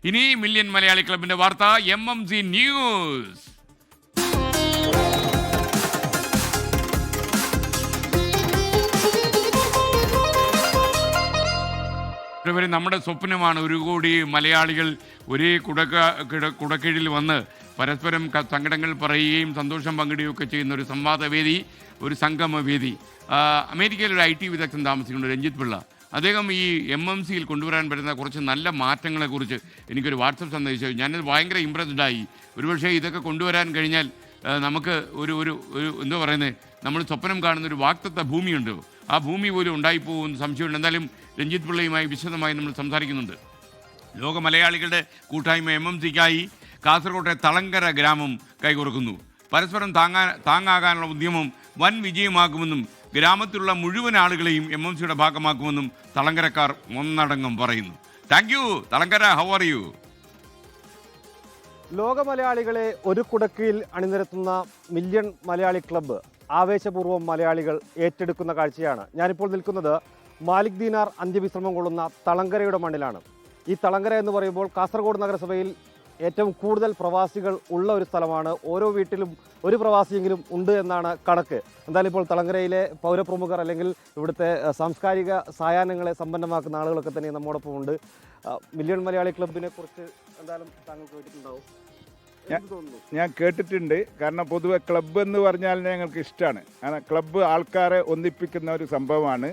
ഇനി മില്യൺ മലയാളി ക്ലബിന്റെ വാർത്ത MMC ന്യൂസ്. നമ്മുടെ സ്വപ്നമാണ് 1 കോടി മലയാളികൾ ഒരേ കുടക്കീഴിൽ വന്ന് പരസ്പരം സങ്കടങ്ങൾ പറയുകയും സന്തോഷം പങ്കിടുകയൊക്കെ ചെയ്യുന്ന ഒരു സംവാദവേദി, ഒരു സംഗമവേദി. അമേരിക്കയിൽ ഒരു IT വിദഗ്ധൻ താമസിക്കുന്നുണ്ട്, രഞ്ജിത്ത് പിള്ള. അദ്ദേഹം ഈ MMCയിൽ കൊണ്ടുവരാൻ പറ്റുന്ന കുറച്ച് നല്ല മാറ്റങ്ങളെക്കുറിച്ച് എനിക്കൊരു വാട്സപ്പ് സന്ദേശം. ഞാനത് ഭയങ്കര ഇമ്പ്രസ്ഡായി. ഒരുപക്ഷെ ഇതൊക്കെ കൊണ്ടുവരാൻ കഴിഞ്ഞാൽ നമുക്ക് ഒരു എന്താ പറയുന്നത്, നമ്മൾ സ്വപ്നം കാണുന്നൊരു വാക്തത്വ ഭൂമിയുണ്ട്, ആ ഭൂമി പോലും ഉണ്ടായിപ്പോകുമെന്ന് സംശയമുണ്ട്. എന്തായാലും രഞ്ജിത്ത് പിള്ളയുമായി വിശദമായി നമ്മൾ സംസാരിക്കുന്നുണ്ട്. ലോക മലയാളികളുടെ കൂട്ടായ്മ MMCക്കായി കാസർകോട്ടെ തളങ്കര ഗ്രാമം കൈകോർക്കുന്നു. പരസ്പരം താങ്ങാകാനുള്ള ഉദ്യമം വൻ വിജയമാക്കുമെന്നും ഗ്രാമത്തിലുള്ള മുഴുവൻ ആളുകളെയും MMCയുടെ ഭാഗമാക്കുമെന്നും തളങ്കരക്കാർ ഒന്നടങ്കം പറയുന്നു. Thank you Thalangara, how are you? ലോക മലയാളികളെ ഒരു കുടക്കീഴിൽ അണിനിരത്തുന്ന മില്യൺ മലയാളി ക്ലബ്ബ് ആവേശപൂർവ്വം മലയാളികൾ ഏറ്റെടുക്കുന്ന കാഴ്ചയാണ്. ഞാനിപ്പോൾ നിൽക്കുന്നത് മാലിക് ദീനാർ അന്ത്യവിശ്രമം കൊള്ളുന്ന തളങ്കരയുടെ മണ്ണിലാണ്. ഈ തളങ്കര എന്ന് പറയുമ്പോൾ കാസർഗോഡ് നഗരസഭയിൽ ഏറ്റവും കൂടുതൽ പ്രവാസികൾ ഉള്ള ഒരു സ്ഥലമാണ്. ഓരോ വീട്ടിലും ഒരു പ്രവാസിയെങ്കിലും ഉണ്ട് എന്നാണ് കണക്ക്. എന്തായാലും ഇപ്പോൾ തളങ്കരയിലെ പൗരപ്രമുഖർ അല്ലെങ്കിൽ ഇവിടുത്തെ സാംസ്കാരിക സായാഹ്നങ്ങളെ സമ്പന്നമാക്കുന്ന ആളുകളൊക്കെ തന്നെ നമ്മോടൊപ്പം ഉണ്ട്. മില്യൺ മലയാളി ക്ലബിനെ കുറിച്ച് എന്തായാലും താങ്കൾ കേട്ടിട്ടുണ്ടാവും. ഞാൻ കേട്ടിട്ടുണ്ട്. കാരണം പൊതുവെ ക്ലബ്ബ് എന്ന് പറഞ്ഞാൽ ഞങ്ങൾക്ക് ഇഷ്ടമാണ്. കാരണം ക്ലബ്ബ് ആൾക്കാരെ ഒന്നിപ്പിക്കുന്ന ഒരു സംഭവമാണ്.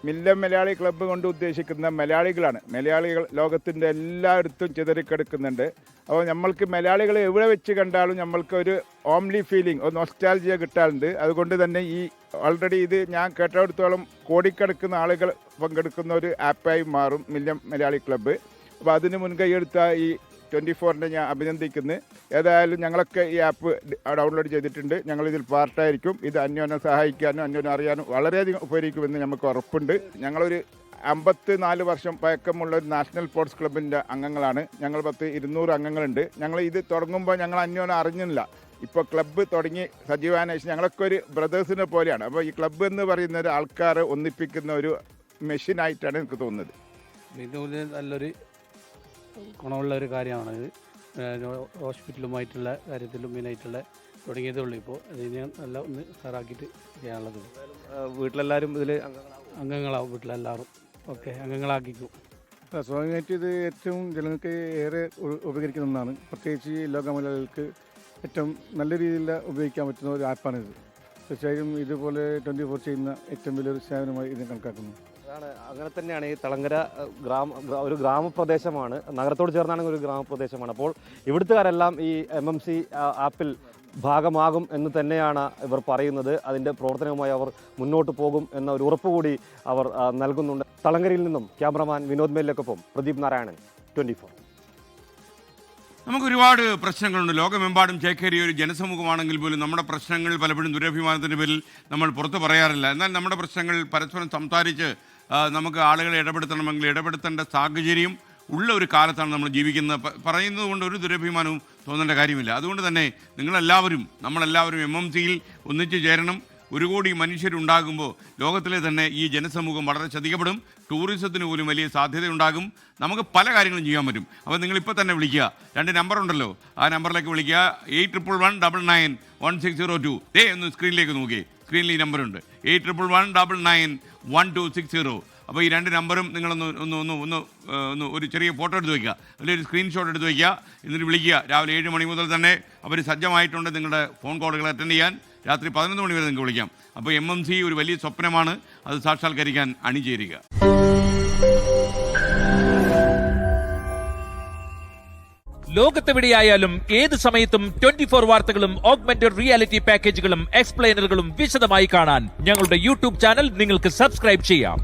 മില്യൺ മലയാളി ക്ലബ്ബ് കൊണ്ട് ഉദ്ദേശിക്കുന്ന മലയാളികളാണ്. മലയാളികൾ ലോകത്തിൻ്റെ എല്ലായിടത്തും ചിതറിക്കെടുക്കുന്നുണ്ട്. അപ്പോൾ നമ്മൾക്ക് മലയാളികളെ എവിടെ വെച്ച് കണ്ടാലും നമ്മൾക്ക് ഒരു ഹോംലി ഫീലിംഗ്, ഒരു നൊസ്റ്റാൾജിയ കിട്ടാറുണ്ട്. അതുകൊണ്ട് തന്നെ ഈ ഓൾറെഡി ഇത് ഞാൻ കേട്ടിടത്തോളം കോടിക്കണക്കിന് ആളുകൾ പങ്കെടുക്കുന്ന ഒരു ആപ്പായി മാറും മില്യൺ മലയാളി ക്ലബ്ബ്. അപ്പോൾ അതിന് മുൻകൈയെടുത്ത ഈ 24-നെ ഞാൻ അഭിനന്ദിക്കുന്നു. ഏതായാലും ഞങ്ങളൊക്കെ ഈ ആപ്പ് ഡൗൺലോഡ് ചെയ്തിട്ടുണ്ട്. ഞങ്ങളിതിൽ പാർട്ടായിരിക്കും. ഇത് അന്യോന്യം സഹായിക്കാനും അന്യോന്യം അറിയാനും വളരെയധികം ഉപകരിക്കുമെന്ന് നമുക്ക് ഉറപ്പുണ്ട്. ഞങ്ങളൊരു 54 വർഷം പഴക്കമുള്ള ഒരു നാഷണൽ സ്പോർട്സ് ക്ലബിൻ്റെ അംഗങ്ങളാണ്. ഞങ്ങൾ 200 അംഗങ്ങളുണ്ട്. ഞങ്ങൾ ഇത് തുടങ്ങുമ്പോൾ ഞങ്ങൾ അന്യോന്യം അറിഞ്ഞില്ല. ഇപ്പോൾ ക്ലബ്ബ് തുടങ്ങി സജീവമായ ശേഷം ഞങ്ങളൊക്കെ ഒരു ബ്രദേഴ്സിനെ പോലെയാണ്. അപ്പോൾ ഈ ക്ലബ്ബ് എന്ന് പറയുന്ന ഒരു ആൾക്കാരെ ഒന്നിപ്പിക്കുന്ന ഒരു മെഷീനായിട്ടാണ് എനിക്ക് തോന്നുന്നത്. ഇതിന് നല്ലൊരു ഗുണമുള്ള ഒരു കാര്യമാണിത്. ഹോസ്പിറ്റലുമായിട്ടുള്ള കാര്യത്തിലും മെയിനായിട്ടുള്ള തുടങ്ങിയതേ ഉള്ളൂ. ഇപ്പോൾ അതിനെ നല്ല ഒന്ന് സാറാക്കിയിട്ട് ചെയ്യാനുള്ളത്. വീട്ടിലെല്ലാവരും ഇതിൽ അംഗങ്ങളാവും. വീട്ടിലെല്ലാവരും ഓക്കെ അംഗങ്ങളാക്കിക്കും. സ്വാഭാവികമായിട്ട് ഇത് ഏറ്റവും ജനങ്ങൾക്ക് ഏറെ ഉപകരിക്കുന്ന ഒന്നാണ്. പ്രത്യേകിച്ച് ലോക മലയാളികൾക്ക് ഏറ്റവും നല്ല രീതിയിൽ ഉപയോഗിക്കാൻ പറ്റുന്ന ഒരു ആപ്പാണിത്. തീർച്ചയായും ഇതുപോലെ 24 ചെയ്യുന്ന ഏറ്റവും വലിയൊരു സേവനമായി ഇതിനെ കണക്കാക്കുന്നു. അങ്ങനെ തന്നെയാണ് ഈ തളങ്കര ഒരു ഗ്രാമപ്രദേശമാണ്. നഗരത്തോട് ചേർന്നാണെങ്കിൽ ഒരു ഗ്രാമപ്രദേശമാണ്. അപ്പോൾ ഇവിടുത്തുകാരെല്ലാം ഈ MMC ആപ്പിൽ ഭാഗമാകും എന്ന് തന്നെയാണ് ഇവർ പറയുന്നത്. അതിൻ്റെ പ്രവർത്തനവുമായി അവർ മുന്നോട്ട് പോകും എന്ന ഒരു ഉറപ്പ് കൂടി അവർ നൽകുന്നുണ്ട്. തളങ്കരയിൽ നിന്നും ക്യാമറമാൻ വിനോദ് മേലിലേക്കൊപ്പം പ്രദീപ് നാരായണൻ, 24. നമുക്ക് ഒരുപാട് പ്രശ്നങ്ങളുണ്ട്. ലോകമെമ്പാടും ചേക്കേറിയ ഒരു ജനസമൂഹമാണെങ്കിൽ പോലും നമ്മുടെ പ്രശ്നങ്ങൾ പലപ്പോഴും ദുരഭിമാനത്തിൻ്റെ പേരിൽ നമ്മൾ പുറത്ത് പറയാറില്ല. എന്നാൽ നമ്മുടെ പ്രശ്നങ്ങൾ പരസ്പരം സംസാരിച്ച് നമുക്ക് ആളുകളെ ഇടപെടുത്തണമെങ്കിൽ ഇടപെടുത്തേണ്ട സാഹചര്യം ഉള്ള ഒരു കാലത്താണ് നമ്മൾ ജീവിക്കുന്നത്. പറയുന്നത് കൊണ്ട് ഒരു ദുരഭിമാനവും തോന്നേണ്ട കാര്യമില്ല. അതുകൊണ്ട് തന്നെ നമ്മളെല്ലാവരും MMCയിൽ ഒന്നിച്ചു ചേരണം. 1 കോടി മനുഷ്യരുണ്ടാകുമ്പോൾ ലോകത്തിലെ തന്നെ ഈ ജനസമൂഹം വളരെ ശ്രദ്ധിക്കപ്പെടും. ടൂറിസത്തിന് പോലും വലിയ സാധ്യതയുണ്ടാകും. നമുക്ക് പല കാര്യങ്ങളും ചെയ്യാൻ പറ്റും. അപ്പോൾ നിങ്ങളിപ്പോൾ തന്നെ വിളിക്കുക. 2 നമ്പറുണ്ടല്ലോ, ആ നമ്പറിലേക്ക് വിളിക്കുക. 8111991602. ഒന്ന് സ്ക്രീനിലേക്ക് നോക്കിയേ. സ്ക്രീനിൽ ഈ നമ്പറുണ്ട്, 8111991260. അപ്പോൾ ഈ 2 നമ്പറും നിങ്ങളൊന്ന് ഒരു ചെറിയ ഫോട്ടോ എടുത്ത് വയ്ക്കുക, അല്ലെങ്കിൽ ഒരു സ്ക്രീൻഷോട്ട് എടുത്ത് വയ്ക്കുക. എന്നിട്ട് വിളിക്കുക. രാവിലെ 7 മണി മുതൽ തന്നെ അവർ സജ്ജമായിട്ടുണ്ട് നിങ്ങളുടെ ഫോൺ കോളുകൾ അറ്റൻഡ് ചെയ്യാൻ. രാത്രി 11 മണി വരെ നിങ്ങൾക്ക് വിളിക്കാം. അപ്പോൾ MMC ഒരു വലിയ സ്വപ്നമാണ്, അത് സാക്ഷാത്കരിക്കാൻ അണിചേരുക. ലോകത്തെവിടെയായാലും ഏത് സമയത്തും 24 വാർത്തകളും ഓഗ്മെന്റഡ് റിയാലിറ്റി പാക്കേജുകളും എക്സ്പ്ലെയിനറുകളും വിശദമായി കാണാൻ ഞങ്ങളുടെ YouTube ചാനൽ നിങ്ങൾക്ക് സബ്സ്ക്രൈബ് ചെയ്യാം.